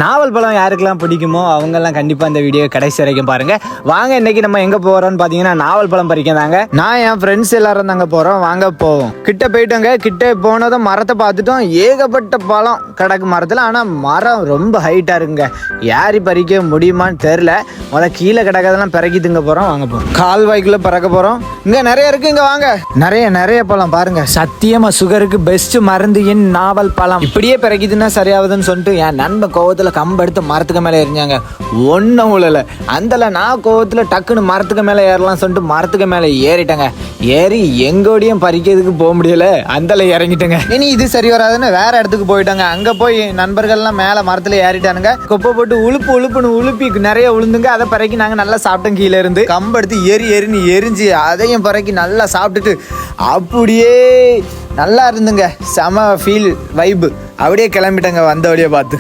நாவல் பழம் யாருக்கெல்லாம் பிடிக்குமோ அவங்கெல்லாம் கண்டிப்பாக இந்த வீடியோ கடைசி வரைக்கும் பாருங்கள். வாங்க இன்னைக்கு நம்ம எங்கே போகிறோம்னு பார்த்தீங்கன்னா நாவல் பழம் பறிக்க தாங்க. நான் என் ஃப்ரெண்ட்ஸ் எல்லாரும் தாங்க போகிறோம். வாங்க போவோம். கிட்ட போயிட்டோங்க. கிட்ட போனதும் மரத்தை பார்த்துட்டோம். ஏகப்பட்ட பழம் கிடக்கு மரத்தில். ஆனால் மரம் ரொம்ப ஹைட்டாக இருக்குங்க. யாரி பறிக்க முடியுமான்னு தெரில. கீழே கிடக்கிறதெல்லாம் பிறக்கி திங்க போகிறோம். வாங்க போகிறோம். கால்வாய்க்குள்ளே பறக்க போகிறோம். இங்கே நிறைய இருக்குது. இங்கே வாங்க. நிறைய பழம் பாருங்க. சத்தியமாக சுகருக்கு பெஸ்ட் மருந்து என் நாவல் பழம். இப்படியே பிறக்கிதுன்னா சரியாகுதுன்னு சொல்லிட்டு என் நண்பன் கோவத்தில் கம்பெடுத்து மரத்துக்கு மேலே எரிஞ்சாங்க. ஒன்றும் உழல. அந்தல நான் கோவத்தில் டக்குன்னு மரத்துக்கு மேலே ஏறலாம் சொல்லிட்டு மரத்துக்கு மேலே ஏறிட்டேங்க. ஏறி எங்கோடையும் பறிக்கிறதுக்கு போக முடியல. அந்தல இறங்கிட்டேங்க. இனி இது சரி வராதுன்னு வேற இடத்துக்கு போயிட்டாங்க. அங்கே போய் நண்பர்கள்லாம் மேலே மரத்தில் ஏறிட்டானுங்க. கொப்பை போட்டு உழுப்புன்னு உழுப்பி நிறைய உளுந்துங்க. அதை பறக்கி நாங்கள் நல்லா சாப்பிட்டோம். கீழே இருந்து கம்பெடுத்து எரின்னு எரிஞ்சு அதையும் பறக்கி நல்லா சாப்பிட்டுட்டு அப்படியே நல்லா இருந்துங்க. செம ஃபீல் வைப்பு. அப்படியே கிளம்பிட்டேங்க வந்த வழியை பார்த்து.